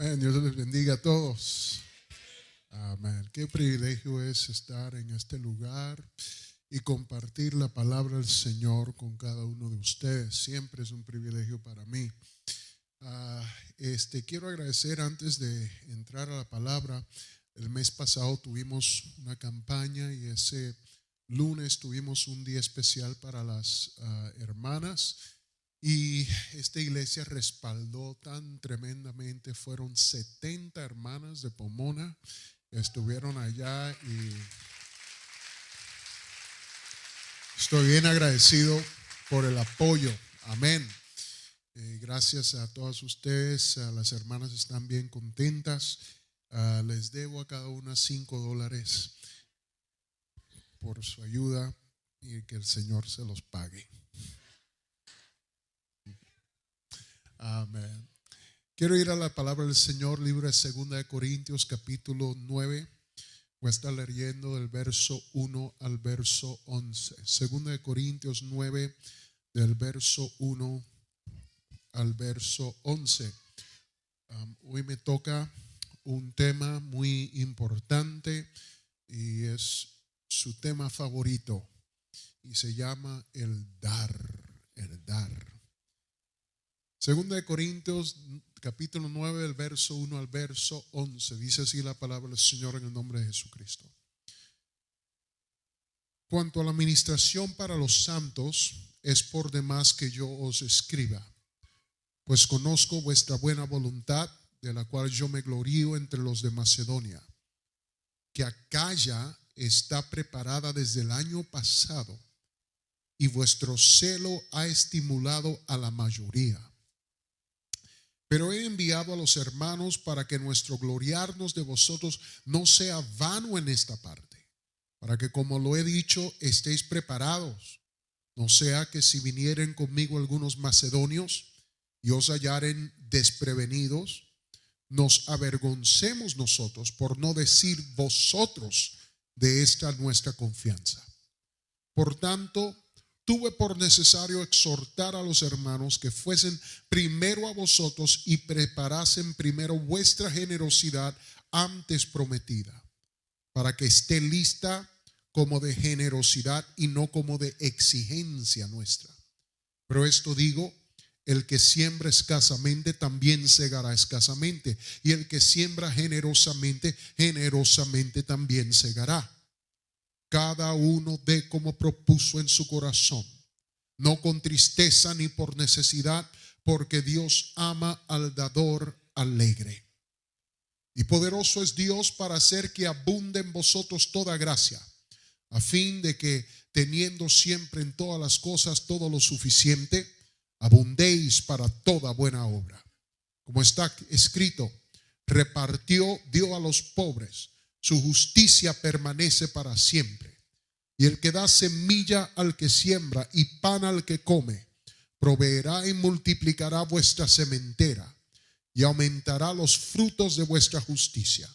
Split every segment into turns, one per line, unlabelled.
Amén. Dios les bendiga a todos. Amén. Qué privilegio es estar en este lugar y compartir la palabra del Señor con cada uno de ustedes. Siempre es un privilegio para mí. Quiero agradecer antes de entrar a la palabra. El mes pasado tuvimos una campaña y ese lunes tuvimos un día especial para las hermanas. Y esta iglesia respaldó tan tremendamente. Fueron 70 hermanas de Pomona que estuvieron allá y estoy bien agradecido por el apoyo. Amén. Gracias a todas ustedes. Las hermanas están bien contentas. Les debo a cada una $5 por su ayuda y que el Señor se los pague. Amén. Quiero ir a la palabra del Señor, libro de 2 Corintios capítulo 9. Voy a estar leyendo del verso 1 al verso 11. 2 Corintios 9, del verso 1 al verso 11. Hoy me toca un tema muy importante y es su tema favorito y se llama el dar, el dar. 2 Corintios capítulo 9 del verso 1 al verso 11 dice así la palabra del Señor en el nombre de Jesucristo. Cuanto a la administración para los santos, es por demás que yo os escriba, pues conozco vuestra buena voluntad, de la cual yo me glorío entre los de Macedonia, que Acaya está preparada desde el año pasado, y vuestro celo ha estimulado a la mayoría. Pero he enviado a los hermanos para que nuestro gloriarnos de vosotros no sea vano en esta parte, para que, como lo he dicho, estéis preparados, no sea que si vinieren conmigo algunos macedonios y os hallaren desprevenidos, nos avergoncemos nosotros, por no decir vosotros, de esta nuestra confianza. Por tanto, tuve por necesario exhortar a los hermanos que fuesen primero a vosotros y preparasen primero vuestra generosidad antes prometida, para que esté lista como de generosidad y no como de exigencia nuestra. Pero esto digo: el que siembra escasamente también segará escasamente, y el que siembra generosamente, generosamente también segará. Cada uno dé como propuso en su corazón, no con tristeza ni por necesidad, porque Dios ama al dador alegre. Y poderoso es Dios para hacer que abunde en vosotros toda gracia, a fin de que, teniendo siempre en todas las cosas todo lo suficiente, abundéis para toda buena obra. Como está escrito: repartió, dio a los pobres, su justicia permanece para siempre. Y el que da semilla al que siembra y pan al que come, proveerá y multiplicará vuestra sementera y aumentará los frutos de vuestra justicia,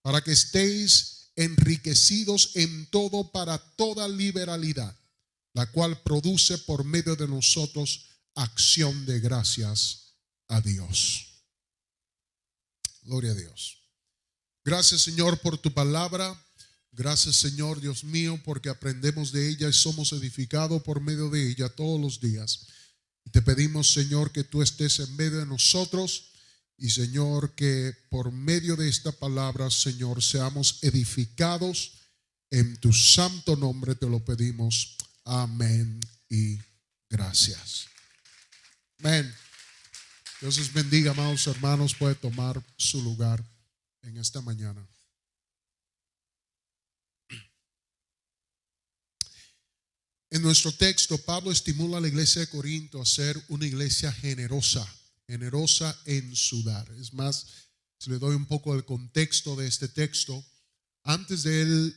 para que estéis enriquecidos en todo para toda liberalidad, la cual produce por medio de nosotros acción de gracias a Dios. Gloria a Dios. Gracias, Señor, por tu palabra. Gracias, Señor Dios mío, porque aprendemos de ella y somos edificados por medio de ella todos los días. Y te pedimos, Señor, que tú estés en medio de nosotros y, Señor, que por medio de esta palabra, Señor, seamos edificados. En tu santo nombre te lo pedimos. Amén y gracias. Amén. Dios les bendiga, amados hermanos. Puede tomar su lugar en esta mañana. En nuestro texto, Pablo estimula a la iglesia de Corinto a ser una iglesia generosa, generosa en su dar. Es más, si le doy un poco el contexto de este texto, antes de él,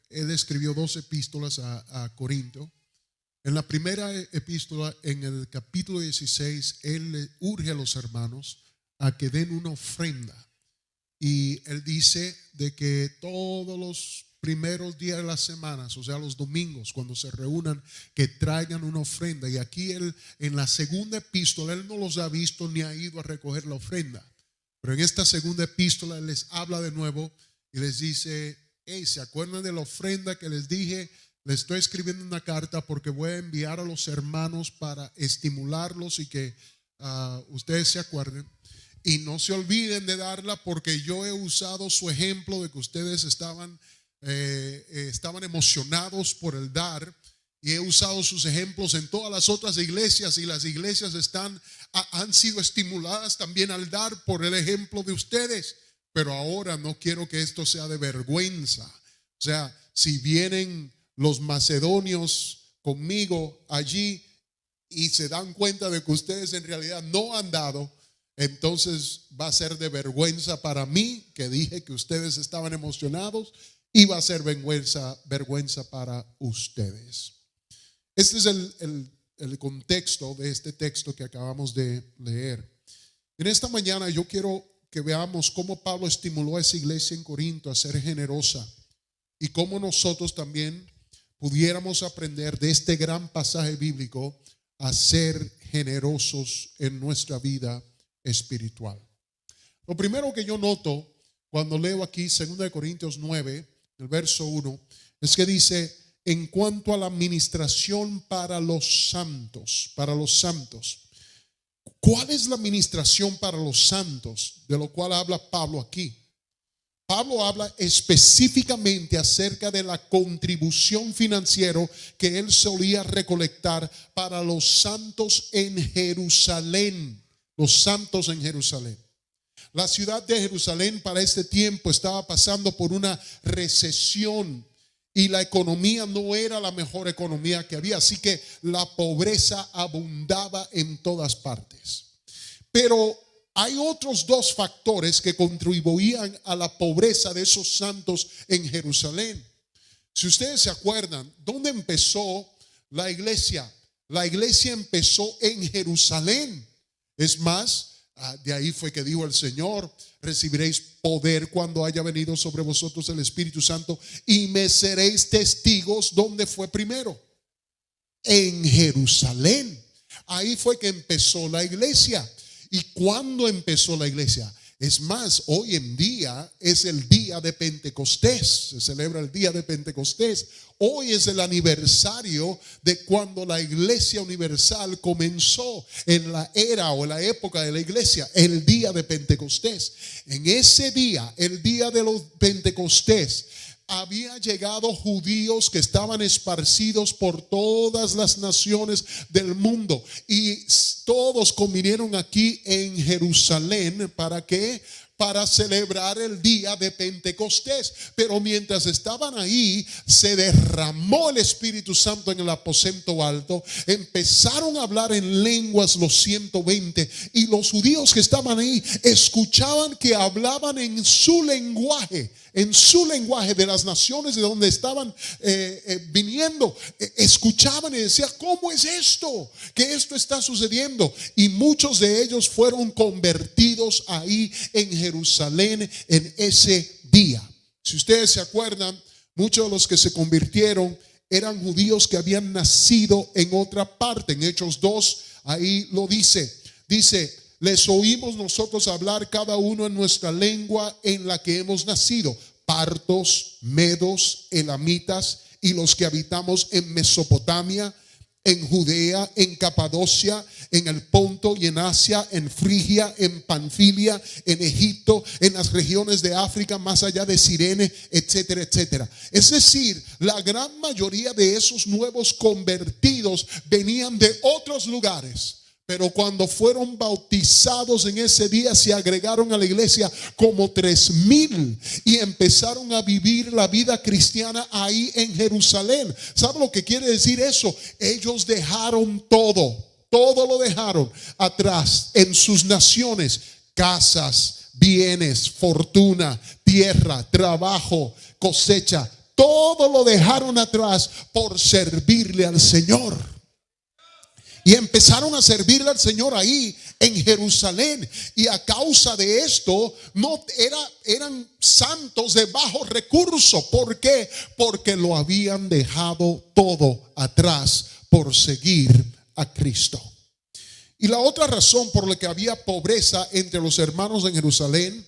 él escribió 2 epístolas a Corinto. En la primera epístola, en el capítulo 16, él le urge a los hermanos a que den una ofrenda. Y él dice de que todos los primeros días de las semanas, o sea, los domingos, cuando se reúnan, que traigan una ofrenda. Y aquí él, en la segunda epístola, él no los ha visto ni ha ido a recoger la ofrenda. Pero en esta segunda epístola él les habla de nuevo y les dice: hey, ¿se acuerdan de la ofrenda que les dije? Les estoy escribiendo una carta porque voy a enviar a los hermanos para estimularlos y que ustedes se acuerden. Y no se olviden de darla, porque yo he usado su ejemplo de que ustedes estaban emocionados por el dar. Y he usado sus ejemplos en todas las otras iglesias, y las iglesias han sido estimuladas también al dar por el ejemplo de ustedes. Pero ahora no quiero que esto sea de vergüenza. O sea, si vienen los macedonios conmigo allí y se dan cuenta de que ustedes en realidad no han dado, entonces va a ser de vergüenza para mí, que dije que ustedes estaban emocionados, y va a ser vergüenza para ustedes. Este es el contexto de este texto que acabamos de leer. En esta mañana yo quiero que veamos cómo Pablo estimuló a esa iglesia en Corinto a ser generosa, y cómo nosotros también pudiéramos aprender de este gran pasaje bíblico a ser generosos en nuestra vida espiritual. Lo primero que yo noto cuando leo aquí 2 Corintios 9, el verso 1, es que dice: en cuanto a la administración para los santos. ¿Cuál es la administración para los santos de lo cual habla Pablo aquí? Pablo habla específicamente acerca de la contribución financiera que él solía recolectar para los santos en Jerusalén. Los santos en Jerusalén. La ciudad de Jerusalén para este tiempo estaba pasando por una recesión, y la economía no era la mejor economía que había, así que la pobreza abundaba en todas partes. Pero hay otros dos factores que contribuían a la pobreza de esos santos en Jerusalén. Si ustedes se acuerdan, ¿dónde empezó la iglesia? La iglesia empezó en Jerusalén. Es más, de ahí fue que dijo el Señor: recibiréis poder cuando haya venido sobre vosotros el Espíritu Santo, y me seréis testigos. ¿Dónde fue primero? En Jerusalén. Ahí fue que empezó la iglesia. ¿Y cuándo empezó la iglesia? Es más, hoy en día es el día de Pentecostés. Se celebra el día de Pentecostés. Hoy es el aniversario de cuando la iglesia universal comenzó, en la era o la época de la iglesia, el día de Pentecostés. En ese día, el día de los Pentecostés, había llegado judíos que estaban esparcidos por todas las naciones del mundo, y todos convinieron aquí en Jerusalén. ¿Para qué? Para celebrar el día de Pentecostés. Pero mientras estaban ahí, se derramó el Espíritu Santo en el aposento alto. Empezaron a hablar en lenguas los 120, y los judíos que estaban ahí escuchaban que hablaban en su lenguaje de las naciones de donde estaban viniendo. Escuchaban y decían: ¿cómo es esto? Que esto está sucediendo. Y muchos de ellos fueron convertidos ahí en Jerusalén en ese día. Si ustedes se acuerdan, muchos de los que se convirtieron eran judíos que habían nacido en otra parte. En Hechos 2, ahí lo dice: les oímos nosotros hablar cada uno en nuestra lengua en la que hemos nacido, partos, medos, elamitas, y los que habitamos en Mesopotamia, en Judea, en Capadocia, en el Ponto y en Asia, en Frigia, en Panfilia, en Egipto, en las regiones de África, más allá de Cirene, etcétera, etcétera. Es decir, la gran mayoría de esos nuevos convertidos venían de otros lugares. Pero cuando fueron bautizados en ese día, se agregaron a la iglesia como 3,000 y empezaron a vivir la vida cristiana ahí en Jerusalén. ¿Sabe lo que quiere decir eso? Ellos dejaron todo lo dejaron atrás en sus naciones: casas, bienes, fortuna, tierra, trabajo, cosecha. Todo lo dejaron atrás por servirle al Señor. Y empezaron a servirle al Señor ahí en Jerusalén. Y a causa de esto, eran santos de bajo recurso. ¿Por qué? Porque lo habían dejado todo atrás por seguir a Cristo. Y la otra razón por la que había pobreza entre los hermanos en Jerusalén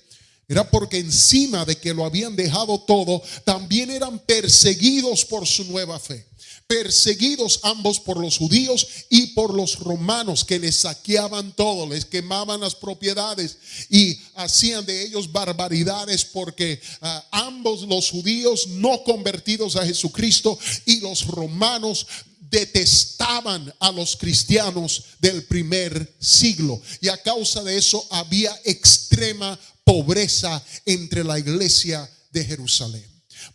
era porque encima de que lo habían dejado todo, también eran perseguidos por su nueva fe. Perseguidos ambos por los judíos y por los romanos, que les saqueaban todo, les quemaban las propiedades y hacían de ellos barbaridades, porque ambos, los judíos no convertidos a Jesucristo y los romanos, detestaban a los cristianos del primer siglo. Y a causa de eso había extrema pobreza entre la iglesia de Jerusalén.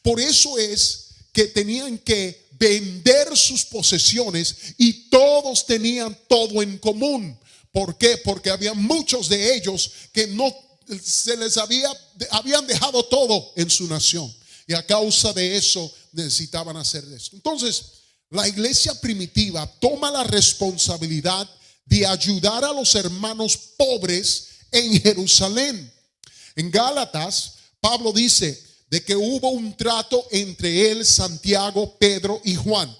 Por eso es que tenían que vender sus posesiones, y todos tenían todo en común. ¿Por qué? Porque había muchos de ellos que no se les habían dejado todo en su nación, y a causa de eso necesitaban hacer esto. Entonces, la iglesia primitiva toma la responsabilidad de ayudar a los hermanos pobres en Jerusalén. En Gálatas, Pablo dice de que hubo un trato entre él, Santiago, Pedro y Juan.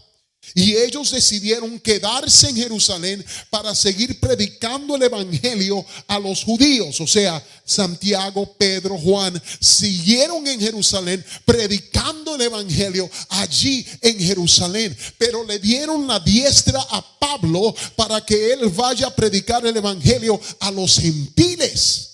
Y ellos decidieron quedarse en Jerusalén para seguir predicando el evangelio a los judíos. O sea, Santiago, Pedro, Juan siguieron en Jerusalén predicando el evangelio allí en Jerusalén. Pero le dieron la diestra a Pablo para que él vaya a predicar el evangelio a los gentiles.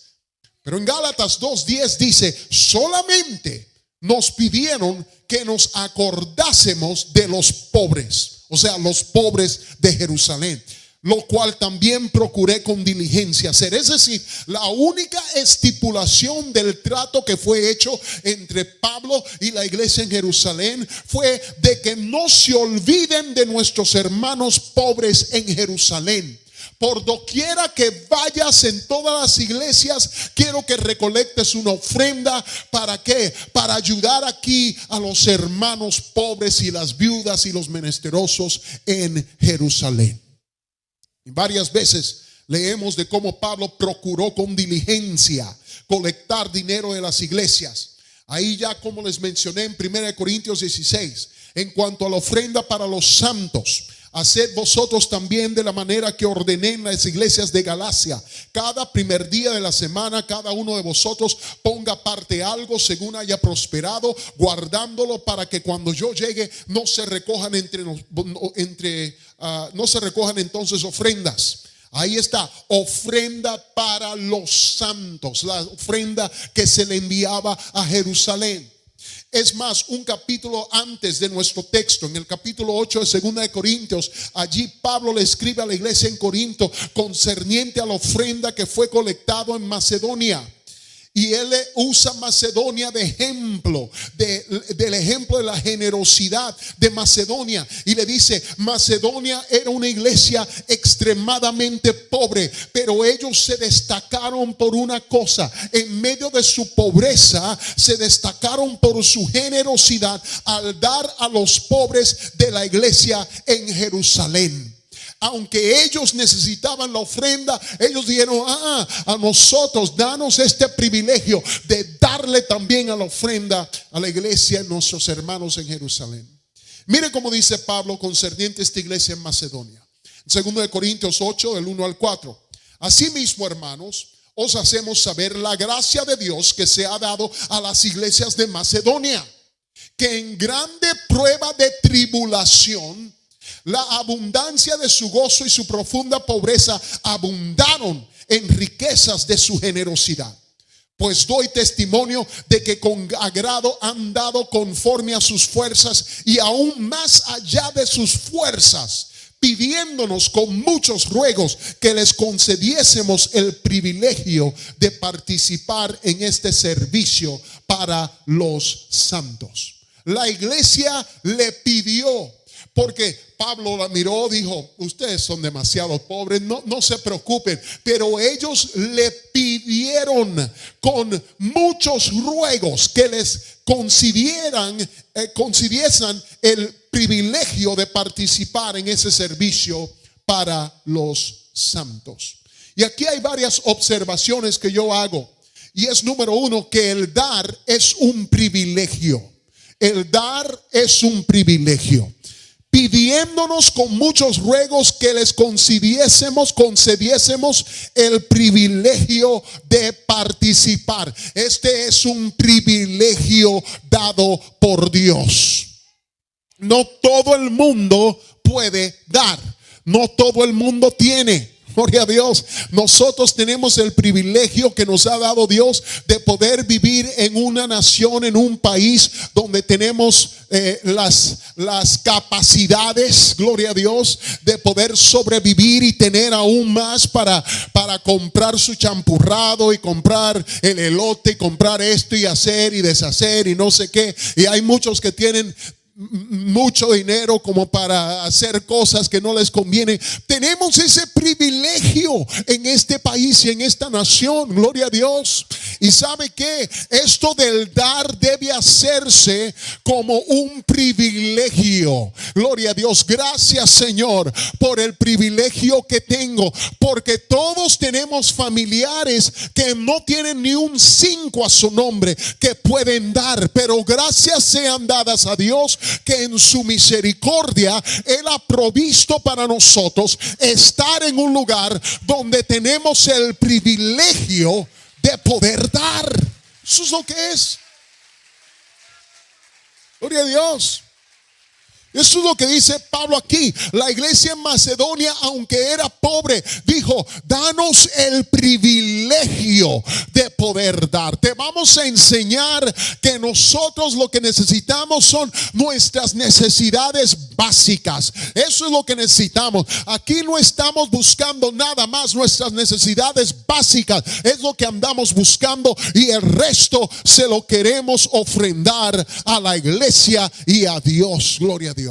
Pero en Gálatas 2:10 dice: solamente nos pidieron que nos acordásemos de los pobres, o sea, los pobres de Jerusalén, lo cual también procuré con diligencia hacer. Es decir, la única estipulación del trato que fue hecho entre Pablo y la iglesia en Jerusalén fue de que no se olviden de nuestros hermanos pobres en Jerusalén. Por doquiera que vayas en todas las iglesias, quiero que recolectes una ofrenda. ¿Para qué? Para ayudar aquí a los hermanos pobres y las viudas y los menesterosos en Jerusalén. Y varias veces leemos de cómo Pablo procuró con diligencia colectar dinero de las iglesias. Ahí ya, como les mencioné en 1 Corintios 16, en cuanto a la ofrenda para los santos: haced vosotros también de la manera que ordené en las iglesias de Galacia. Cada primer día de la semana, cada uno de vosotros ponga aparte algo según haya prosperado, guardándolo para que cuando yo llegue no se recojan no se recojan entonces ofrendas. Ahí está, ofrenda para los santos, la ofrenda que se le enviaba a Jerusalén. Es más, un capítulo antes de nuestro texto, en el capítulo 8 de 2 de Corintios, allí Pablo le escribe a la iglesia en Corinto concerniente a la ofrenda que fue colectado en Macedonia. Y él usa Macedonia de ejemplo, del ejemplo de la generosidad de Macedonia. Y le dice: Macedonia era una iglesia extremadamente pobre, pero ellos se destacaron por una cosa. En medio de su pobreza, se destacaron por su generosidad al dar a los pobres de la iglesia en Jerusalén. Aunque ellos necesitaban la ofrenda, ellos dijeron: a nosotros danos este privilegio de darle también a la ofrenda a la iglesia, a nuestros hermanos en Jerusalén. Mire cómo dice Pablo concerniente a esta iglesia en Macedonia, en 2 de Corintios 8, del 1 al 4. Asimismo, hermanos, os hacemos saber la gracia de Dios que se ha dado a las iglesias de Macedonia, que en grande prueba de tribulación, la abundancia de su gozo y su profunda pobreza abundaron en riquezas de su generosidad. Pues doy testimonio de que con agrado han dado conforme a sus fuerzas y aún más allá de sus fuerzas, pidiéndonos con muchos ruegos que les concediésemos el privilegio de participar en este servicio para los santos. La iglesia le pidió, porque Pablo la miró, dijo: ustedes son demasiado pobres, no se preocupen. Pero ellos le pidieron con muchos ruegos que les concediesen el privilegio de participar en ese servicio para los santos. Y aquí hay varias observaciones que yo hago. Y es número uno, que el dar es un privilegio. El dar es un privilegio. Pidiéndonos con muchos ruegos que les concediésemos el privilegio de participar. Este es un privilegio dado por Dios. No todo el mundo puede dar. No todo el mundo tiene. Gloria a Dios. Nosotros tenemos el privilegio que nos ha dado Dios de poder vivir en una nación, en un país donde tenemos las capacidades, gloria a Dios, de poder sobrevivir y tener aún más para comprar su champurrado y comprar el elote y comprar esto y hacer y deshacer y no sé qué. Y hay muchos que tienen mucho dinero como para hacer cosas que no les conviene. Tenemos ese privilegio en este país y en esta nación, gloria a Dios. Y sabe que esto del dar debe hacerse como un privilegio. Gloria a Dios. Gracias, Señor, por el privilegio que tengo, porque todos tenemos familiares que no tienen ni un 5 a su nombre que pueden dar, pero gracias sean dadas a Dios que en su misericordia Él ha provisto para nosotros estar en un lugar donde tenemos el privilegio de poder dar. Eso es lo que es. Gloria a Dios. Eso es lo que dice Pablo aquí. La iglesia en Macedonia, aunque era pobre, dijo: danos el privilegio de poder dar. Te vamos a enseñar que nosotros lo que necesitamos son nuestras necesidades básicas. Eso es lo que necesitamos. Aquí no estamos buscando nada más. Nuestras necesidades básicas es lo que andamos buscando, y el resto se lo queremos ofrendar a la iglesia y a Dios. Gloria a Dios.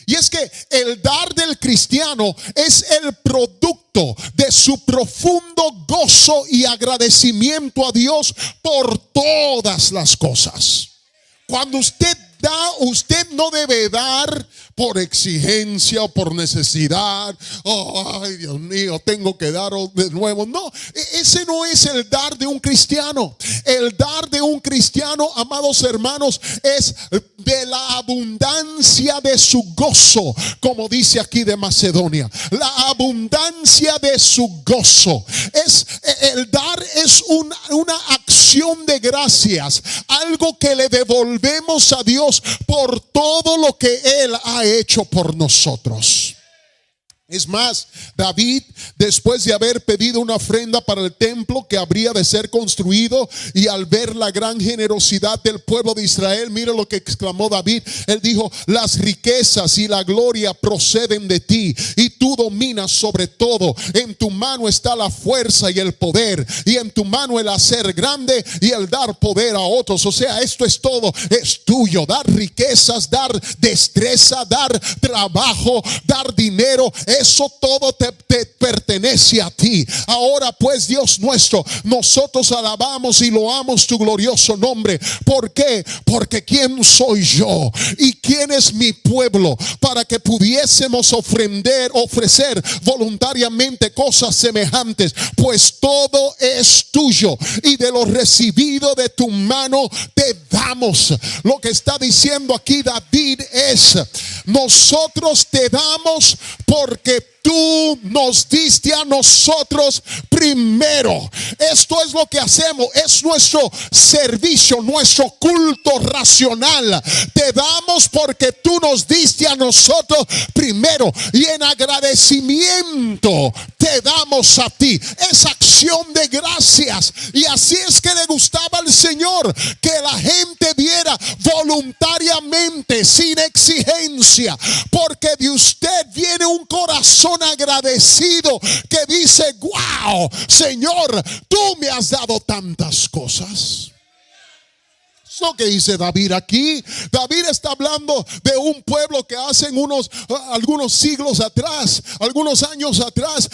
Y es que el dar del cristiano es el producto de su profundo gozo y agradecimiento a Dios por todas las cosas. Cuando usted da, usted no debe dar por exigencia o por necesidad. Oh, ay, Dios mío, tengo que dar de nuevo. No, ese no es el dar de un cristiano. El dar de un cristiano, amados hermanos, es de la abundancia de su gozo, como dice aquí de Macedonia. La abundancia de su gozo. El dar es una acción de gracias, algo que le devolvemos a Dios por todo lo que Él ha hecho por nosotros. Es más, David, después de haber pedido una ofrenda para el templo que habría de ser construido, y al ver la gran generosidad del pueblo de Israel, mira lo que exclamó David. Él dijo: las riquezas y la gloria proceden de ti, y tú dominas sobre todo. En tu mano está la fuerza y el poder, y en tu mano el hacer grande y el dar poder a otros. O sea, esto es todo, es tuyo. Dar riquezas, dar destreza, dar trabajo, dar dinero, eso todo te pertenece a ti. Ahora pues, Dios nuestro, nosotros alabamos y loamos tu glorioso nombre. ¿Por qué? Porque ¿quién soy yo y quién es mi pueblo para que pudiésemos ofrecer voluntariamente cosas semejantes? Pues todo es tuyo, y de lo recibido de tu mano te damos. Lo que está diciendo aquí David es: nosotros te damos porque tú nos diste a nosotros primero. Esto es lo que hacemos, es nuestro servicio, nuestro culto racional. Te damos porque tú nos diste a nosotros primero, y en agradecimiento te damos a ti. Es acción de gracias. Y así es que le gustaba al Señor, que la gente diera voluntariamente, sin exigencia, porque de usted viene un corazón agradecido que dice: wow, Señor, tú me has dado tantas cosas. Es lo que dice David aquí. David está hablando de un pueblo que hace algunos siglos atrás, algunos años atrás,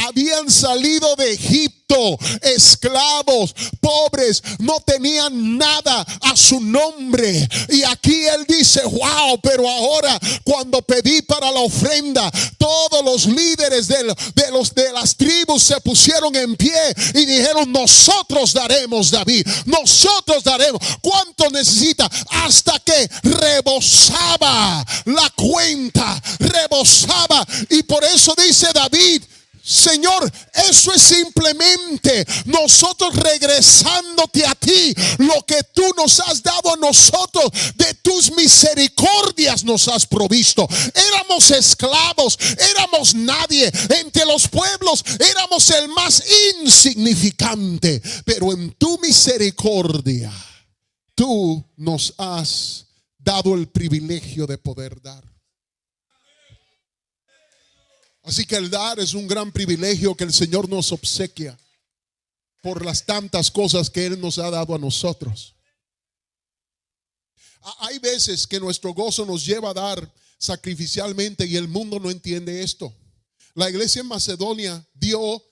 habían salido de Egipto, esclavos, pobres, no tenían nada a su nombre. Y aquí él dice: wow, pero ahora cuando pedí para la ofrenda, todos los líderes de las tribus se pusieron en pie y dijeron: nosotros daremos, David, nosotros daremos. ¿Cuánto necesita? Hasta que rebosaba la cuenta, rebosaba. Y por eso dice David: Señor, eso es simplemente nosotros regresándote a ti lo que tú nos has dado a nosotros. De tus misericordias nos has provisto. Éramos esclavos, éramos nadie entre los pueblos, éramos el más insignificante, pero en tu misericordia tú nos has dado el privilegio de poder dar. Así que el dar es un gran privilegio que el Señor nos obsequia por las tantas cosas que Él nos ha dado a nosotros. Hay veces que nuestro gozo nos lleva a dar sacrificialmente y el mundo no entiende esto. La iglesia en Macedonia dio,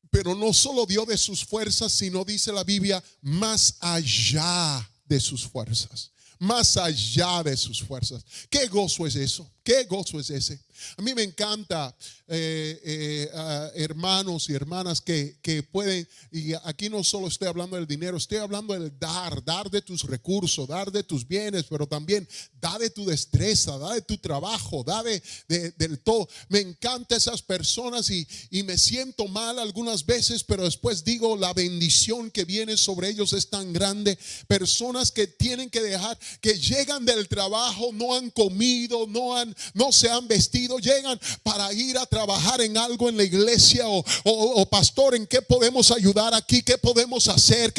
pero no solo dio de sus fuerzas, sino, dice la Biblia, más allá de sus fuerzas. Más allá de sus fuerzas. ¿Qué gozo es eso? ¿Qué gozo es ese? A mí me encanta hermanos y hermanas que pueden, y aquí no solo estoy hablando del dinero, estoy hablando del dar de tus recursos, dar de tus bienes, pero también da de tu destreza, da de tu trabajo, da del todo. Me encantan esas personas y me siento mal algunas veces, pero después digo, la bendición que viene sobre ellos es tan grande. Personas que tienen que dejar, que llegan del trabajo, no han comido, no se han vestido, llegan para ir a trabajar en algo en la iglesia o pastor, ¿en qué podemos ayudar aquí? ¿Qué podemos hacer?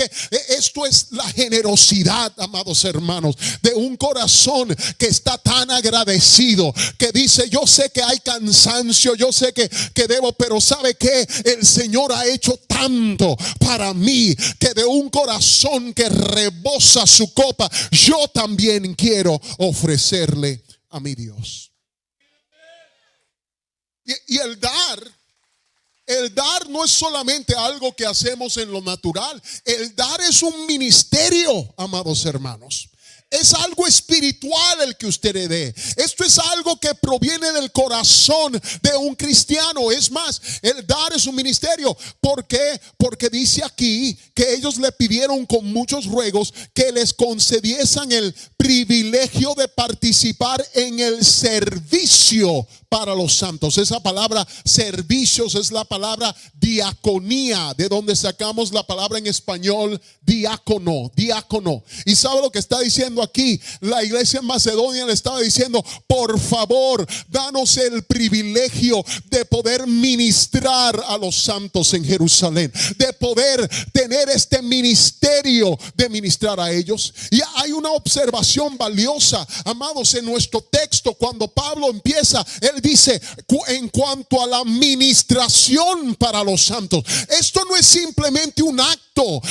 Esto es la generosidad, amados hermanos, de un corazón que está tan agradecido, que dice: yo sé que hay cansancio, yo sé que debo, pero ¿sabe qué? El Señor ha hecho tanto para mí, que de un corazón que rebosa su copa, yo también quiero ofrecerle a mi Dios. Y el dar no es solamente algo que hacemos en lo natural. El dar es un ministerio, amados hermanos. Es algo espiritual el que usted dé. Esto es algo que proviene del corazón de un cristiano. Es más, el dar es un ministerio. ¿Por qué? Porque dice aquí que ellos le pidieron con muchos ruegos que les concediesen el privilegio de participar en el servicio para los santos. Esa palabra servicios es la palabra diaconía, de donde sacamos la palabra en español diácono. Y sabe lo que está diciendo aquí la iglesia en Macedonia. Le estaba diciendo: por favor, danos el privilegio de poder ministrar a los santos en Jerusalén, de poder tener este ministerio de ministrar a ellos. Y hay una observación valiosa, amados, en nuestro texto. Cuando Pablo empieza, él dice: en cuanto a la ministración para los santos. Esto no es simplemente un acto,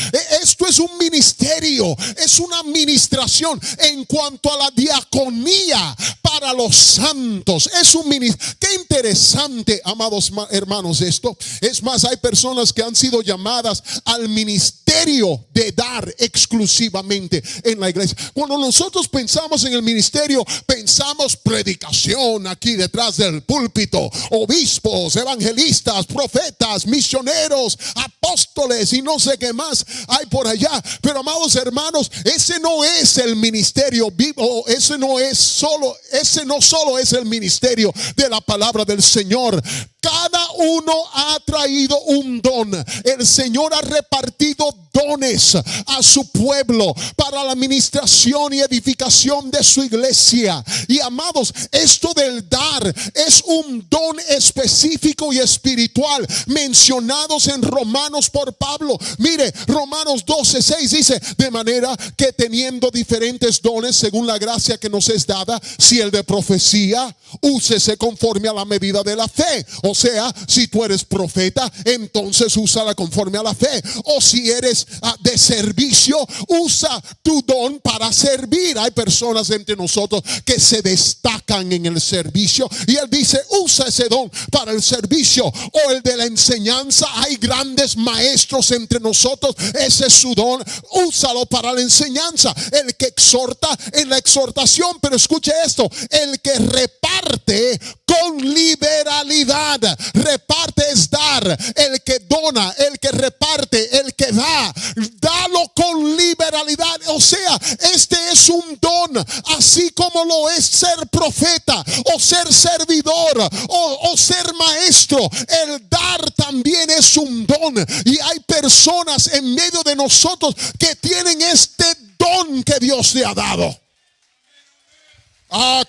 esto es un ministerio, es una administración. En cuanto a la diaconía para los santos, es un ministerio. Qué interesante, amados hermanos, esto. Es más, hay personas que han sido llamadas al ministerio de dar exclusivamente en la iglesia. Cuando nosotros pensamos en el ministerio, pensamos predicación aquí detrás del púlpito, obispos, evangelistas, profetas, misioneros, apóstoles y no sé qué más hay por allá. Pero, amados hermanos, ese no es el ministerio vivo. Ese no solo es el ministerio de la palabra del Señor. Cada uno ha traído un don. El Señor ha repartido dones a su pueblo para la administración y edificación de su iglesia. Y, amados, esto del dar es un don específico y espiritual mencionados en Romanos por Pablo. Mire, Romanos 12:6 dice: de manera que teniendo diferentes dones según la gracia que nos es dada, si el de profecía, úsese conforme a la medida de la fe. O sea, si tú eres profeta, entonces úsala conforme a la fe. O si eres
de servicio, usa tu don para servir. Hay personas entre nosotros que se destacan en el servicio y Él dice, usa ese don para el servicio. O el de la enseñanza, hay grandes maestros entre nosotros, ese es su don, úsalo para la enseñanza. El que exhorta en la exhortación, pero escuche esto, el que reparte con liberalidad. Reparte es dar. El que dona, el que reparte, el que da, dalo con liberalidad. O sea, este es un don, así como lo es ser profeta o ser servidor o ser maestro. El dar también es un don, y hay personas en medio de nosotros que tienen este don que Dios le ha dado.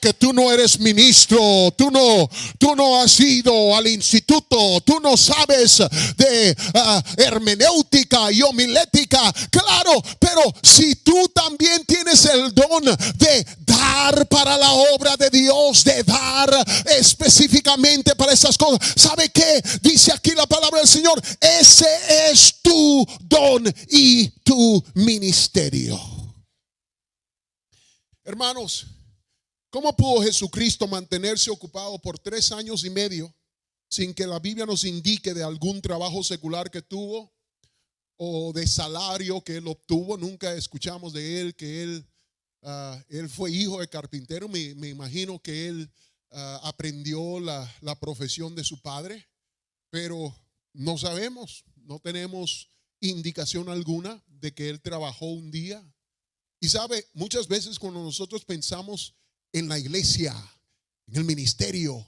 Que tú no eres ministro, tú no has ido al instituto, tú no sabes de hermenéutica y homilética. Claro, pero si tú también tienes el don de dar para la obra de Dios, de dar específicamente para esas cosas, ¿sabe qué? Dice aquí la palabra del Señor, ese es tu don y tu ministerio. Hermanos, ¿cómo pudo Jesucristo mantenerse ocupado por 3 años y medio sin que la Biblia nos indique de algún trabajo secular que tuvo o de salario que él obtuvo? Nunca escuchamos de él que él fue hijo de carpintero. Me imagino que él aprendió la profesión de su padre, pero no sabemos, no tenemos indicación alguna de que él trabajó un día. Y sabe, muchas veces cuando nosotros pensamos en la iglesia, en el ministerio,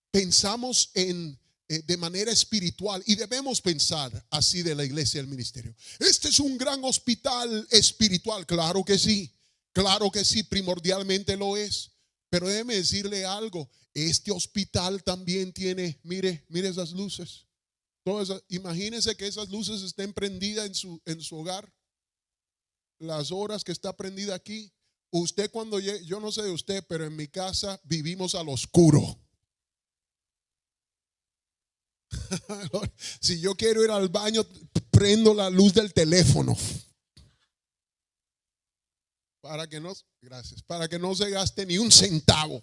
pensamos de manera espiritual, y debemos pensar así de la iglesia y el ministerio. Este es un gran hospital espiritual. Claro que sí, primordialmente lo es. Pero déjeme decirle algo, este hospital también tiene, mire esas luces. Imagínense que esas luces estén prendidas en su hogar, las horas que está prendida aquí. Usted cuando llegue, yo no sé de usted, pero en mi casa vivimos al oscuro. Si yo quiero ir al baño, prendo la luz del teléfono para que no se gaste ni un centavo.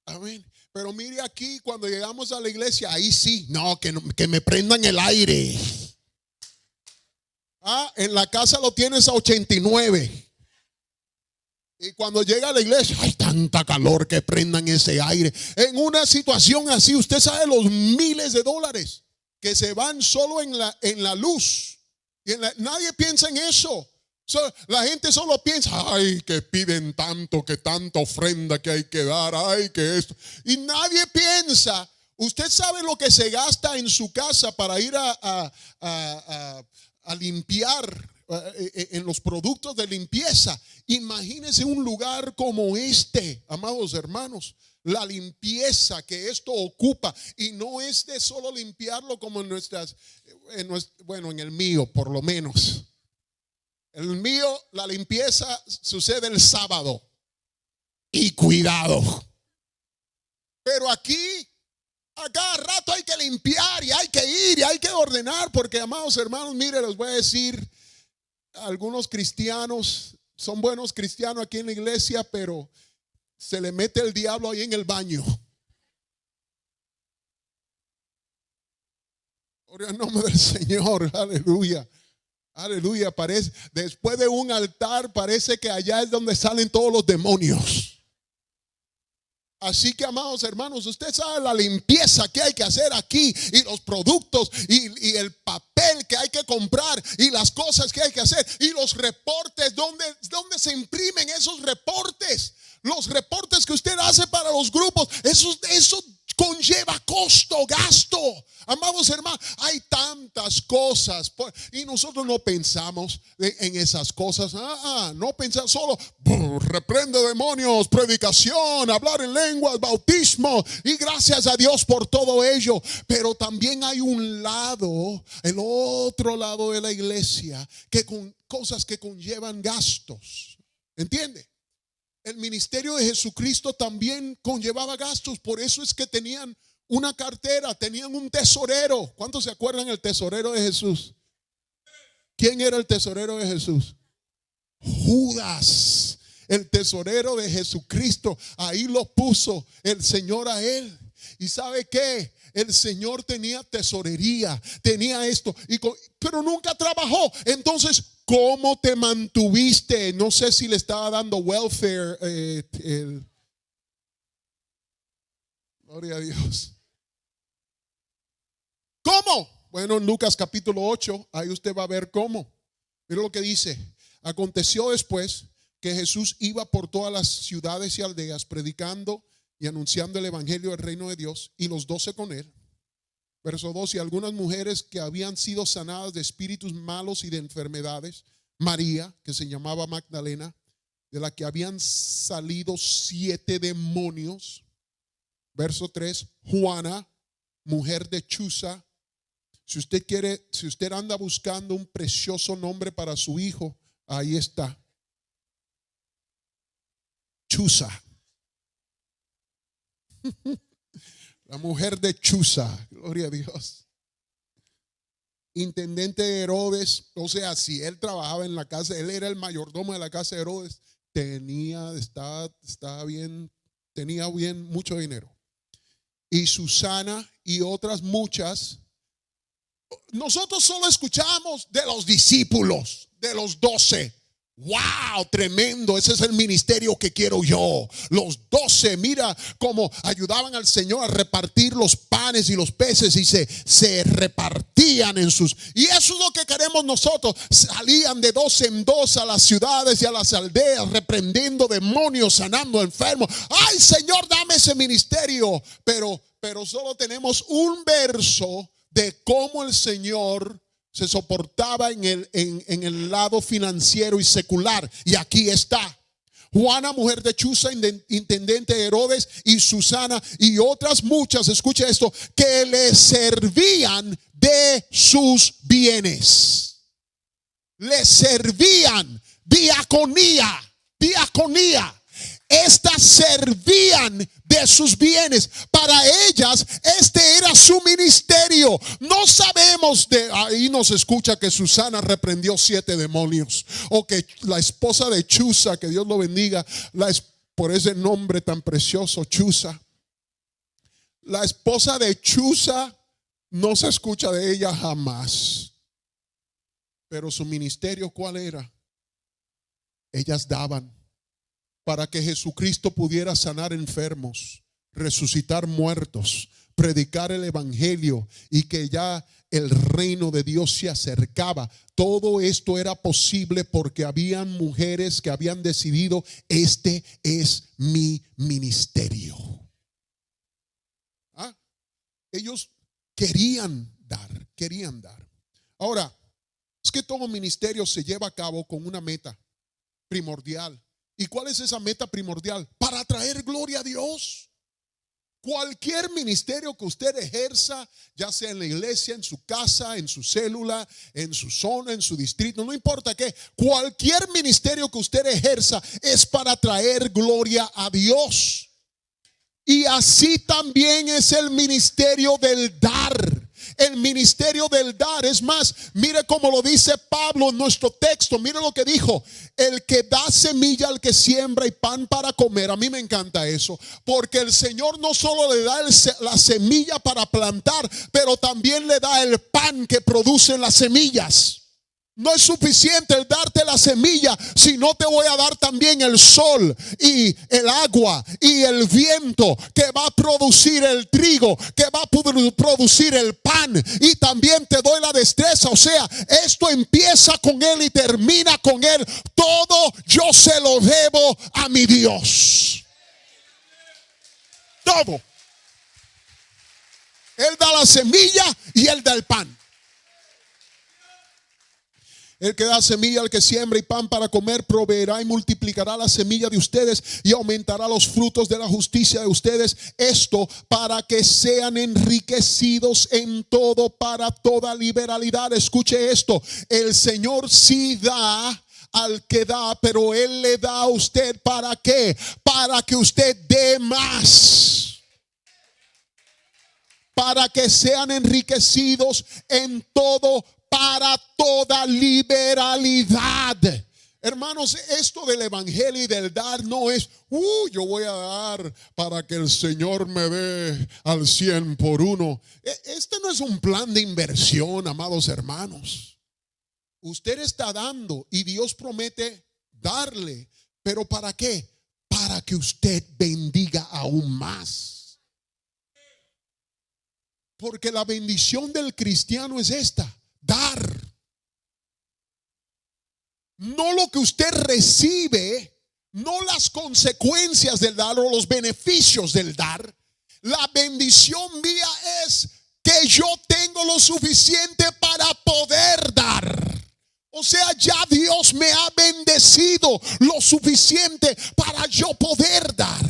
Amén. Pero mire aquí, cuando llegamos a la iglesia, ahí sí, que me prendan el aire. En la casa lo tienes a 89. Y cuando llega a la iglesia, hay tanta calor que prendan ese aire. En una situación así, usted sabe los miles de dólares que se van solo en la luz. Y nadie piensa en eso. La gente solo piensa, que piden tanto, que tanta ofrenda que hay que dar, que esto. Y nadie piensa, usted sabe lo que se gasta en su casa para ir a limpiar en los productos de limpieza. Imagínense un lugar como este, amados hermanos, la limpieza que esto ocupa, y no es de solo limpiarlo como en el mío por lo menos. El mío, la limpieza sucede el sábado y cuidado. Pero aquí, a cada rato hay que limpiar y hay que ir y hay que ordenar, porque amados hermanos, mire, les voy a decir, algunos cristianos son buenos cristianos aquí en la iglesia, pero se le mete el diablo ahí en el baño. Gloria al nombre del Señor, aleluya. Aleluya, parece, después de un altar parece que allá es donde salen todos los demonios. Así que, amados hermanos, usted sabe la limpieza que hay que hacer aquí, y los productos y el papel que hay que comprar y las cosas que hay que hacer, y los reportes, donde se imprimen esos reportes, los reportes que usted hace para los grupos, eso conlleva costo, gasto. Amados hermanos, hay tantas cosas y nosotros no pensamos en esas cosas. No pensar solo reprende demonios, predicación, hablar en lenguas, bautismo, y gracias a Dios por todo ello. Pero también hay un lado, el otro lado de la iglesia, que con cosas que conllevan gastos. ¿Entiende? El ministerio de Jesucristo también conllevaba gastos. Por eso es que tenían una cartera, tenían un tesorero. ¿Cuántos se acuerdan del tesorero de Jesús? ¿Quién era el tesorero de Jesús? Judas, el tesorero de Jesucristo. Ahí lo puso el Señor a él. ¿Y sabe qué? El Señor tenía tesorería, tenía esto, pero nunca trabajó. Entonces, ¿cómo te mantuviste? No sé si le estaba dando welfare. Gloria a Dios. ¿Cómo? Bueno, en Lucas capítulo 8, ahí usted va a ver cómo. Mira lo que dice. Aconteció después que Jesús iba por todas las ciudades y aldeas predicando y anunciando el evangelio del reino de Dios, y los 12 con él. Verso 2: y algunas mujeres que habían sido sanadas de espíritus malos y de enfermedades, María, que se llamaba Magdalena, de la que habían salido 7 demonios. Verso 3: Juana, mujer de Chuza. Si usted anda buscando un precioso nombre para su hijo, ahí está. Chuza. La mujer de Chuza, gloria a Dios. Intendente de Herodes, o sea, si él trabajaba en la casa, él era el mayordomo de la casa de Herodes, tenía bien mucho dinero. Y Susana y otras muchas. Nosotros solo escuchamos de los discípulos, de los 12. Wow, tremendo, ese es el ministerio que quiero yo. Los 12, mira cómo ayudaban al Señor a repartir los panes y los peces, y se repartían en sus. Y eso es lo que queremos nosotros. Salían de 2 en 2 a las ciudades y a las aldeas, reprendiendo demonios, sanando enfermos. Ay, Señor, dame ese ministerio. Pero solo tenemos un verso de cómo el Señor se soportaba en el lado financiero y secular. Y aquí está. Juana, mujer de Chuza, intendente de Herodes, y Susana y otras muchas, escuche esto, que le servían de sus bienes. Le servían. Diaconía. Estas servían de sus bienes. Para ellas este era su ministerio. No sabemos, de ahí nos escucha que Susana reprendió 7 demonios, o que la esposa de Chuza, que Dios lo bendiga, por ese nombre tan precioso, Chuza. La esposa de Chuza, no se escucha de ella jamás. Pero su ministerio, ¿cuál era? Ellas daban para que Jesucristo pudiera sanar enfermos, resucitar muertos, predicar el evangelio, y que ya el reino de Dios se acercaba. Todo esto era posible porque habían mujeres que habían decidido: este es mi ministerio. Ellos querían dar. Ahora, es que todo ministerio se lleva a cabo con una meta primordial. ¿Y cuál es esa meta primordial? Para traer gloria a Dios. Cualquier ministerio que usted ejerza, ya sea en la iglesia, en su casa, en su célula, en su zona, en su distrito, no importa qué, cualquier ministerio que usted ejerza es para traer gloria a Dios. Y así también es el ministerio del dar. El ministerio del dar. Es más, mire cómo lo dice Pablo en nuestro texto. Mire lo que dijo: el que da semilla al que siembra y pan para comer. A mí me encanta eso, porque el Señor no solo le da la semilla para plantar, pero también le da el pan que producen las semillas. No es suficiente el darte la semilla, sino te voy a dar también el sol y el agua y el viento, que va a producir el trigo, que va a producir el pan, y también te doy la destreza. O sea, esto empieza con Él y termina con Él. Todo yo se lo debo a mi Dios. Todo. Él da la semilla y Él da el pan. El que da semilla al que siembra y pan para comer, proveerá y multiplicará la semilla de ustedes y aumentará los frutos de la justicia de ustedes. Esto para que sean enriquecidos en todo para toda liberalidad. Escuche esto: el Señor sí da al que da, pero Él le da a usted. ¿Para qué? Para que usted dé más. Para que sean enriquecidos en todo para toda liberalidad. Hermanos, esto del evangelio y del dar no es, yo voy a dar para que el Señor me dé al 100 por uno. Este no es un plan de inversión, amados hermanos. Usted está dando y Dios promete darle, pero ¿para qué? Para que usted bendiga aún más. Porque la bendición del cristiano es esta: dar. No lo que usted recibe, no las consecuencias del dar o los beneficios del dar. La bendición mía es que yo tengo lo suficiente para poder dar. O sea, ya Dios me ha bendecido lo suficiente para yo poder dar.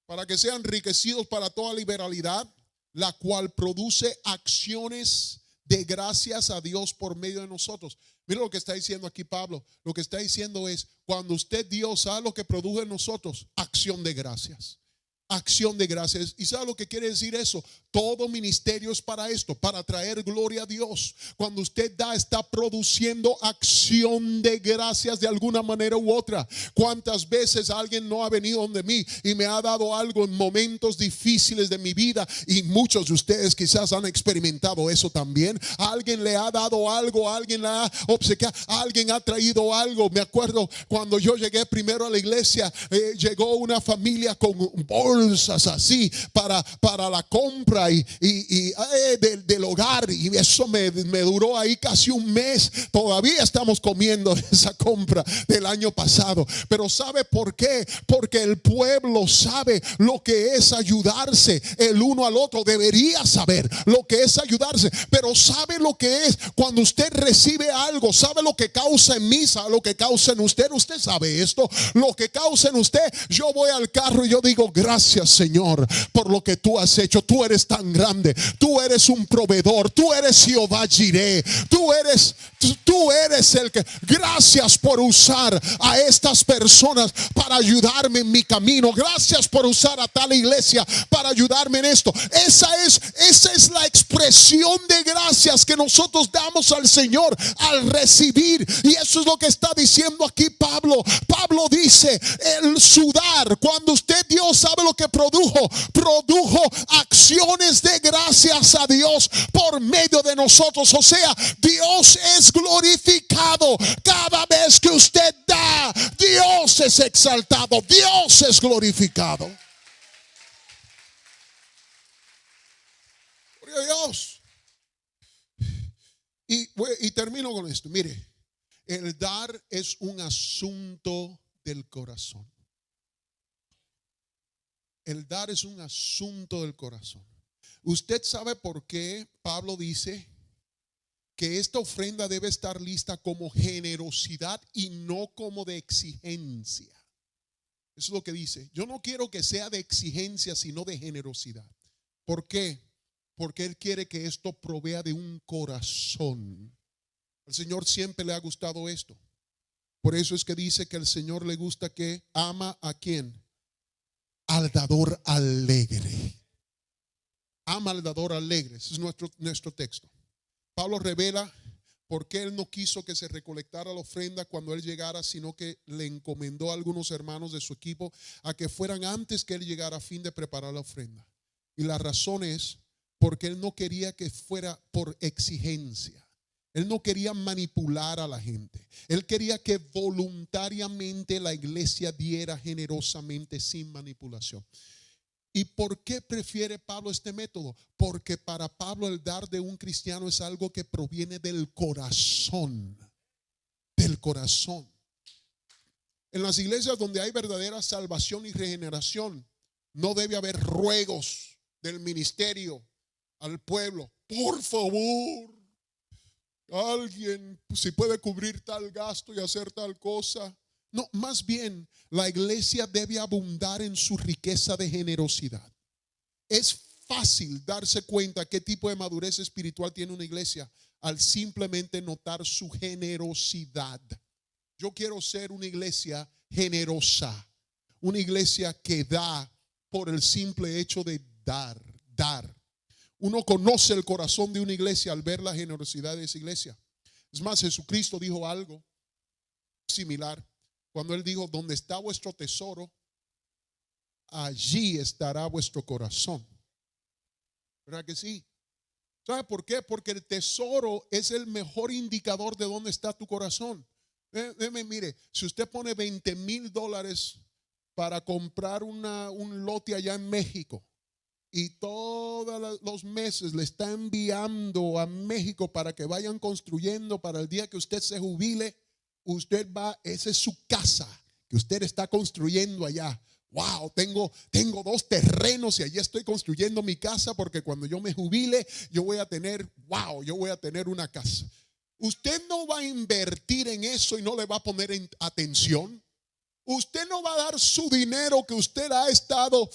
Para que sean enriquecidos para toda liberalidad, la cual produce acciones de gracias a Dios por medio de nosotros. Mira lo que está diciendo aquí Pablo. Lo que está diciendo es, cuando usted dio, ¿sabe lo que produjo en nosotros? Acción de gracias. Acción de gracias. ¿Y sabe lo que quiere decir eso? Todo ministerio es para esto, para traer gloria a Dios. Cuando usted da, está produciendo acción de gracias de alguna manera u otra. ¿Cuántas veces alguien no ha venido donde mí y me ha dado algo en momentos difíciles de mi vida? Y muchos de ustedes quizás han experimentado eso también. Alguien le ha dado algo, alguien le ha obsequiado, alguien ha traído algo. Me acuerdo cuando yo llegué primero a la iglesia, llegó una familia con bolsas así para la compra y del hogar, y eso me duró ahí casi un mes. Todavía estamos comiendo esa compra del año pasado. Pero ¿sabe por qué? Porque el pueblo sabe lo que es ayudarse el uno al otro. Debería saber lo que es ayudarse, pero sabe lo que es cuando usted recibe algo. Sabe lo que causa en mí, sabe lo que causa en usted. Usted sabe esto, lo que causa en usted. Yo voy al carro y yo digo: gracias, Señor, por lo que tú has hecho. Tú eres tan grande, tú eres un proveedor, tú eres Jehová Jireh, tú eres el que. Gracias por usar a estas personas para ayudarme en mi camino. Gracias por usar a tal iglesia para ayudarme en esto. Esa es la expresión de gracias que nosotros damos al Señor al recibir. Y eso es lo que está diciendo aquí Pablo. Pablo dice: el sudar, cuando usted dio, ¿sabe lo que produjo? Produjo acciones de gracias a Dios por medio de nosotros. O sea, Dios es glorificado cada vez que usted da. Dios es exaltado, Dios es glorificado. Gloria a Dios. Y termino con esto. Mire, el dar es un asunto del corazón. El dar es un asunto del corazón. Usted sabe por qué Pablo dice que esta ofrenda debe estar lista como generosidad y no como de exigencia. Eso es lo que dice. Yo no quiero que sea de exigencia, sino de generosidad. ¿Por qué? Porque Él quiere que esto provea de un corazón. Al Señor siempre le ha gustado esto. Por eso es que dice que al Señor le gusta que ama a ¿quién? Al dador alegre. Ama al dador alegre. Ese es nuestro texto. Pablo revela por qué él no quiso que se recolectara la ofrenda cuando él llegara, sino que le encomendó a algunos hermanos de su equipo a que fueran antes que él llegara a fin de preparar la ofrenda. Y la razón es porque él no quería que fuera por exigencia. Él no quería manipular a la gente. Él quería que voluntariamente la iglesia diera generosamente sin manipulación. ¿Y por qué prefiere Pablo este método? Porque para Pablo el dar de un cristiano es algo que proviene del corazón. Del corazón. En las iglesias donde hay verdadera salvación y regeneración, no debe haber ruegos del ministerio al pueblo. Por favor, alguien si puede cubrir tal gasto y hacer tal cosa. No, más bien la iglesia debe abundar en su riqueza de generosidad. Es fácil darse cuenta qué tipo de madurez espiritual tiene una iglesia al simplemente notar su generosidad. Yo quiero ser una iglesia generosa, una iglesia que da por el simple hecho de dar. Uno conoce el corazón de una iglesia al ver la generosidad de esa iglesia. Es más, Jesucristo dijo algo similar cuando Él dijo: donde está vuestro tesoro, allí estará vuestro corazón. ¿Verdad que sí? ¿Sabe por qué? Porque el tesoro es el mejor indicador de dónde está tu corazón. Mire, si usted pone $20,000 para comprar un lote allá en México y todos los meses le está enviando a México para que vayan construyendo para el día que usted se jubile, usted va, esa es su casa que usted está construyendo allá. Wow, tengo 2 terrenos y allí estoy construyendo mi casa porque cuando yo me jubile yo voy a tener una casa. Usted no va a invertir en eso y no le va a poner atención. Usted no va a dar su dinero que usted ha estado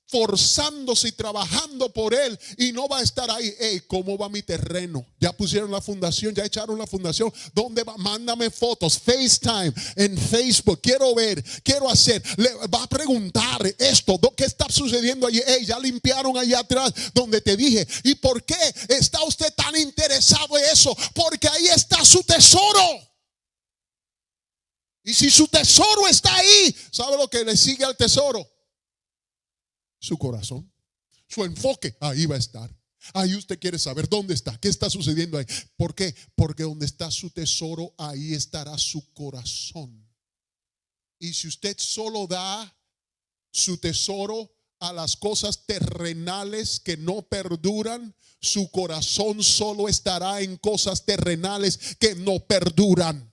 forzándose y trabajando por él y no va a estar ahí. Hey, ¿cómo va mi terreno? Ya pusieron la fundación, ya echaron la fundación. ¿Dónde va? Mándame fotos, FaceTime, en Facebook. Quiero ver, quiero hacer. Le va a preguntar esto, ¿qué está sucediendo allí? Hey, ya limpiaron allá atrás donde te dije. ¿Y por qué está usted tan interesado en eso? Porque ahí está su tesoro. Y si su tesoro está ahí, ¿sabe lo que le sigue al tesoro? Su corazón, su enfoque, ahí va a estar. Ahí usted quiere saber dónde está, qué está sucediendo ahí. ¿Por qué? Porque donde está su tesoro, ahí estará su corazón. Y si usted solo da su tesoro a las cosas terrenales que no perduran, su corazón solo estará en cosas terrenales que no perduran.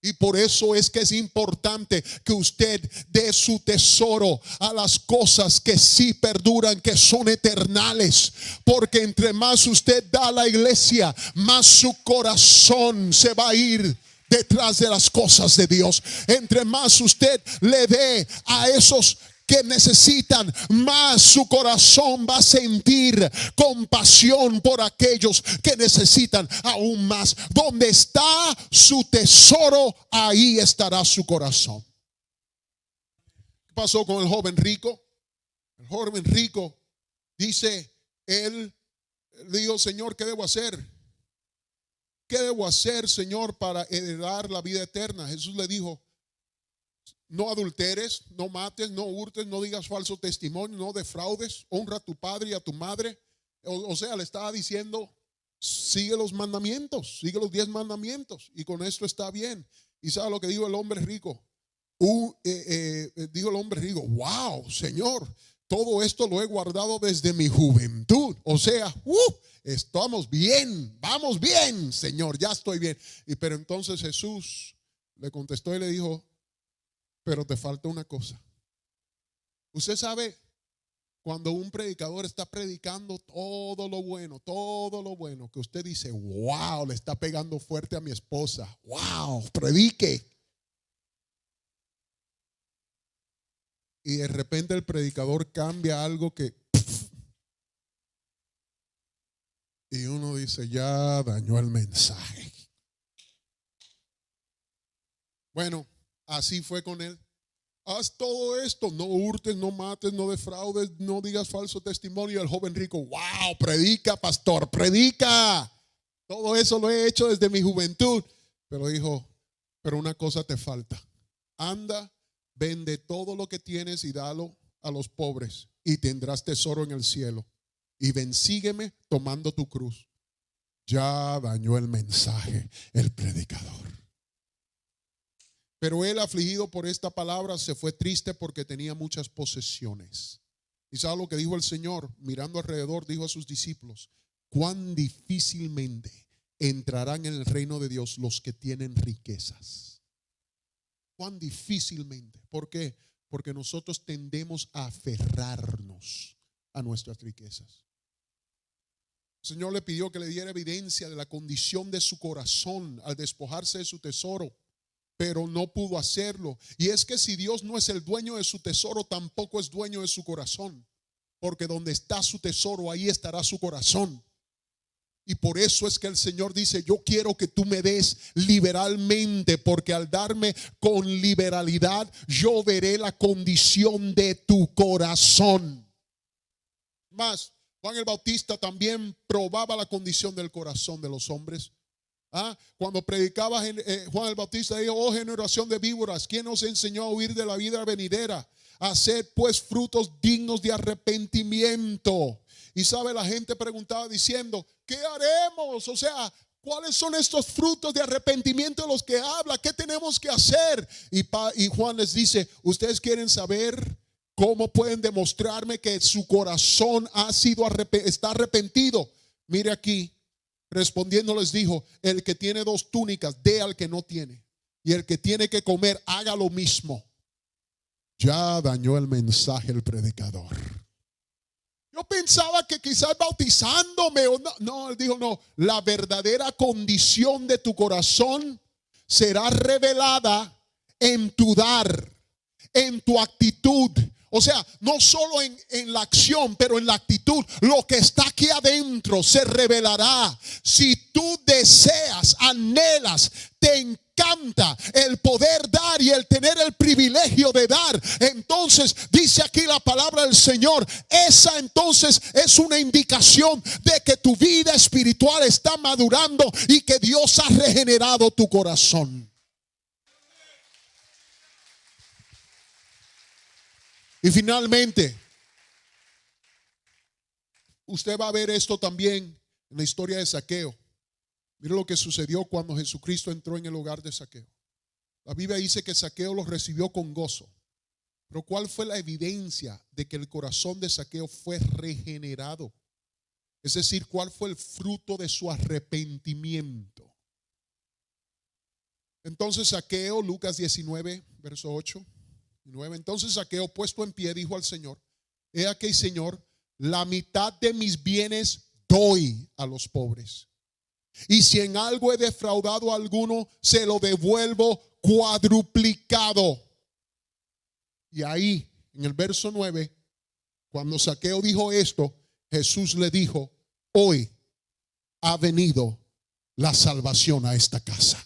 Y por eso es que es importante que usted dé su tesoro a las cosas que sí perduran, que son eternales. Porque entre más usted da a la iglesia, más su corazón se va a ir detrás de las cosas de Dios. Entre más usted le dé a esos que necesitan, más su corazón va a sentir compasión por aquellos que necesitan aún más. Donde está su tesoro, ahí estará su corazón. ¿Qué pasó con el joven rico? El joven rico dice, él dijo: Señor, ¿qué debo hacer? ¿Qué debo hacer, Señor, para heredar la vida eterna? Jesús le dijo: no adulteres, no mates, no hurtes, no digas falso testimonio, no defraudes, honra a tu padre y a tu madre. O sea, le estaba diciendo: sigue los mandamientos, sigue los 10 mandamientos y con esto está bien. ¿Y sabe lo que dijo el hombre rico? Dijo el hombre rico: wow, Señor, todo esto lo he guardado desde mi juventud. O sea, estamos bien, vamos bien, Señor, ya estoy bien. Pero entonces Jesús le contestó y le dijo: pero te falta una cosa. Usted sabe, cuando un predicador está predicando todo lo bueno, que usted dice: wow, le está pegando fuerte a mi esposa. Wow, predique. Y de repente el predicador cambia algo que y uno dice: ya dañó el mensaje. Bueno, así fue con él. Haz todo esto: no hurtes, no mates, no defraudes, no digas falso testimonio. El joven rico: wow, predica, pastor, predica. Todo eso lo he hecho desde mi juventud. Pero dijo: pero una cosa te falta. Anda, vende todo lo que tienes y dalo a los pobres y tendrás tesoro en el cielo. Y ven, sígueme tomando tu cruz. Ya dañó el mensaje el predicador. Pero él, afligido por esta palabra, se fue triste porque tenía muchas posesiones. ¿Y sabe lo que dijo el Señor? Mirando alrededor, dijo a sus discípulos: cuán difícilmente entrarán en el reino de Dios los que tienen riquezas. Cuán difícilmente. ¿Por qué? Porque nosotros tendemos a aferrarnos a nuestras riquezas. El Señor le pidió que le diera evidencia de la condición de su corazón al despojarse de su tesoro, pero no pudo hacerlo. Y es que si Dios no es el dueño de su tesoro, tampoco es dueño de su corazón. Porque donde está su tesoro, ahí estará su corazón. Y por eso es que el Señor dice: yo quiero que tú me des liberalmente, porque al darme con liberalidad, yo veré la condición de tu corazón. Más, Juan el Bautista también probaba la condición del corazón de los hombres. Cuando predicaba Juan el Bautista dijo: oh generación de víboras, ¿quién nos enseñó a huir de la vida venidera? Haced pues frutos dignos de arrepentimiento. Y sabe, la gente preguntaba diciendo: ¿qué haremos? O sea, ¿cuáles son estos frutos de arrepentimiento de los que habla? ¿Qué tenemos que hacer? Y Juan les dice: ¿ustedes quieren saber cómo pueden demostrarme que su corazón está arrepentido? Mire aquí. Respondiendo les dijo: el que tiene 2 túnicas, dé al que no tiene. Y el que tiene que comer, haga lo mismo. Ya dañó el mensaje el predicador. Yo pensaba que quizás bautizándome no, él dijo: no, la verdadera condición de tu corazón será revelada en tu dar, en tu actitud. O sea, no solo en la acción, pero en la actitud. Lo que está aquí adentro se revelará. Si tú deseas, anhelas, te encanta el poder dar y el tener el privilegio de dar, entonces dice aquí la palabra del Señor, esa entonces es una indicación de que tu vida espiritual está madurando y que Dios ha regenerado tu corazón. Y finalmente, usted va a ver esto también en la historia de Zaqueo. Mire lo que sucedió cuando Jesucristo entró en el hogar de Zaqueo. La Biblia dice que Zaqueo los recibió con gozo. Pero ¿cuál fue la evidencia de que el corazón de Zaqueo fue regenerado? Es decir, ¿cuál fue el fruto de su arrepentimiento? Entonces Zaqueo, Lucas 19, verso 8. Entonces Zaqueo, puesto en pie, dijo al Señor: he aquí, Señor, la mitad de mis bienes doy a los pobres, y si en algo he defraudado a alguno, se lo devuelvo cuadruplicado. Y ahí, en el verso 9, cuando Zaqueo dijo esto, Jesús le dijo: hoy ha venido la salvación a esta casa.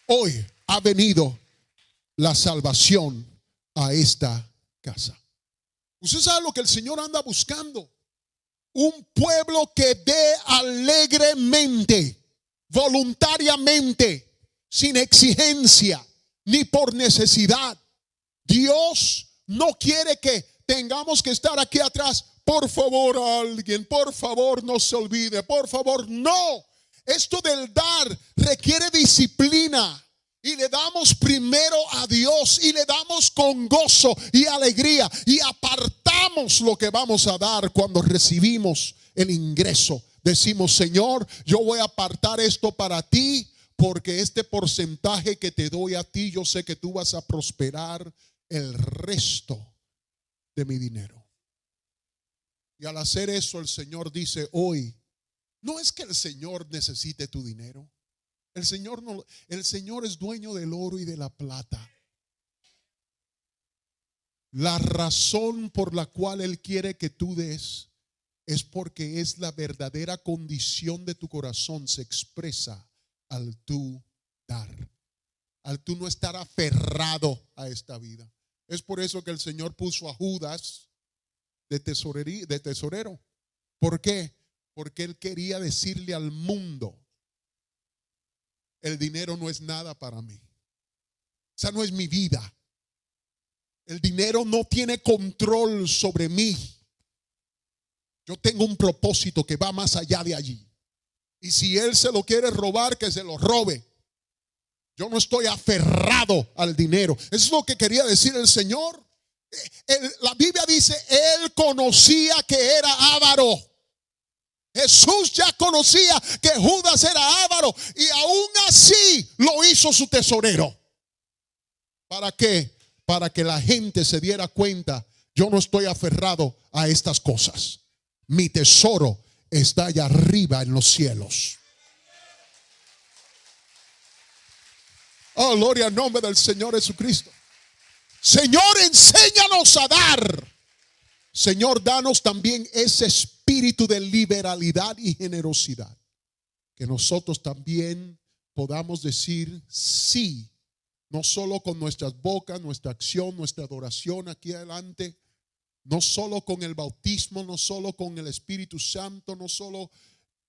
Hoy ha venido la salvación a esta casa. Usted sabe lo que el Señor anda buscando: un pueblo que dé alegremente, voluntariamente, sin exigencia ni por necesidad. Dios no quiere que tengamos que estar aquí atrás. Por favor, alguien, por favor, no se olvide, por favor, no. Esto del dar requiere disciplina. Y le damos primero a Dios y le damos con gozo y alegría. Y apartamos lo que vamos a dar cuando recibimos el ingreso. Decimos: Señor, yo voy a apartar esto para ti, porque este porcentaje que te doy a ti, yo sé que tú vas a prosperar el resto de mi dinero. Y al hacer eso, el Señor dice: hoy, no es que el Señor necesite tu dinero. El Señor es dueño del oro y de la plata. La razón por la cual Él quiere que tú des es porque es la verdadera condición de tu corazón, se expresa al tú dar, al tú no estar aferrado a esta vida. Es por eso que el Señor puso a Judas de tesorero. ¿Por qué? Porque Él quería decirle al mundo: el dinero no es nada para mí. Esa no es mi vida. El dinero no tiene control sobre mí. Yo tengo un propósito que va más allá de allí. Y si Él se lo quiere robar, que se lo robe. Yo no estoy aferrado al dinero. Eso es lo que quería decir el Señor. La Biblia dice: Él conocía que era avaro. Jesús ya conocía que Judas era avaro y aún así lo hizo su tesorero. ¿Para qué? Para que la gente se diera cuenta: yo no estoy aferrado a estas cosas. Mi tesoro está allá arriba en los cielos. Oh, gloria al nombre del Señor Jesucristo. Señor, enséñanos a dar. Señor, danos también ese espíritu de liberalidad y generosidad, que nosotros también podamos decir sí no solo con nuestras bocas, nuestra acción, nuestra adoración aquí adelante, no solo con el bautismo, no solo con el Espíritu Santo, no solo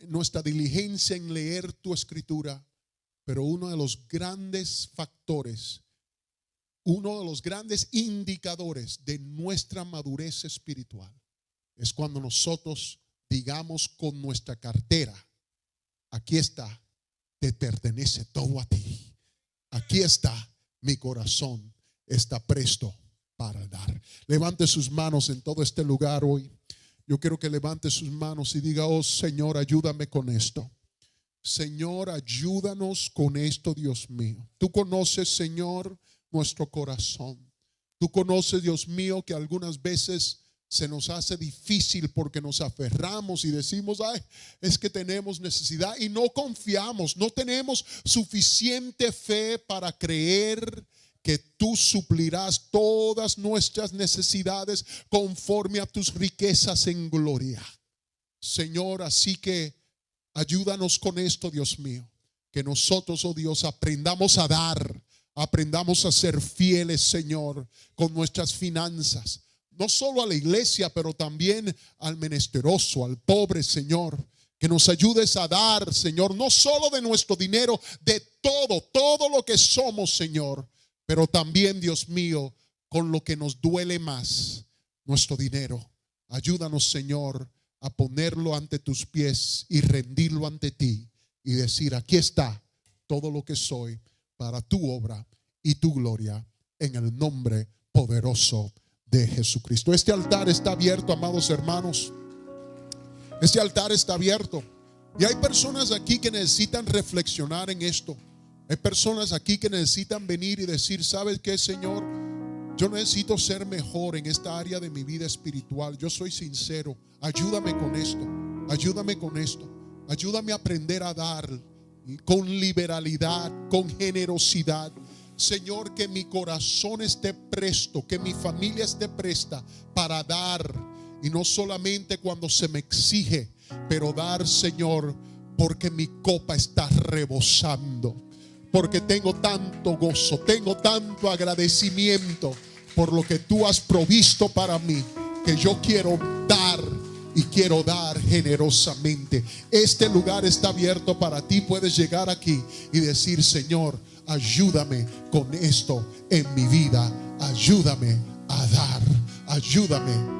nuestra diligencia en leer tu escritura, pero uno de los grandes factores, uno de los grandes indicadores de nuestra madurez espiritual es cuando nosotros digamos con nuestra cartera: aquí está, te pertenece todo a ti. Aquí está, mi corazón está presto para dar. Levante sus manos en todo este lugar hoy. Yo quiero que levante sus manos y diga: oh Señor, ayúdame con esto. Señor, ayúdanos con esto, Dios mío. Tú conoces, Señor, nuestro corazón. Tú conoces, Dios mío, que algunas veces se nos hace difícil porque nos aferramos y decimos: ay, es que tenemos necesidad, y no confiamos, no tenemos suficiente fe para creer que tú suplirás todas nuestras necesidades conforme a tus riquezas en gloria. Señor, así que ayúdanos con esto, Dios mío, que nosotros, oh Dios, aprendamos a dar, aprendamos a ser fieles, Señor, con nuestras finanzas. No solo a la iglesia, pero también al menesteroso, al pobre, Señor. Que nos ayudes a dar, Señor, no solo de nuestro dinero, de todo lo que somos, Señor. Pero también, Dios mío, con lo que nos duele más, nuestro dinero. Ayúdanos, Señor, a ponerlo ante tus pies y rendirlo ante ti. Y decir: aquí está todo lo que soy para tu obra y tu gloria, en el nombre poderoso de Jesucristo. Este altar está abierto, amados hermanos. Este altar está abierto. Y hay personas aquí que necesitan reflexionar en esto. Hay personas aquí que necesitan venir y decir: ¿sabes qué, Señor? Yo necesito ser mejor en esta área de mi vida espiritual. Yo soy sincero. Ayúdame con esto. Ayúdame con esto. Ayúdame a aprender a dar con liberalidad, con generosidad. Señor, que mi corazón esté presto, que mi familia esté presta para dar. Y no solamente cuando se me exige, pero dar, Señor, porque mi copa está rebosando. Porque tengo tanto gozo, tengo tanto agradecimiento por lo que tú has provisto para mí, que yo quiero dar y quiero dar generosamente. Este lugar está abierto para ti. Puedes llegar aquí y decir: Señor, ayúdame con esto en mi vida. Ayúdame a dar. Ayúdame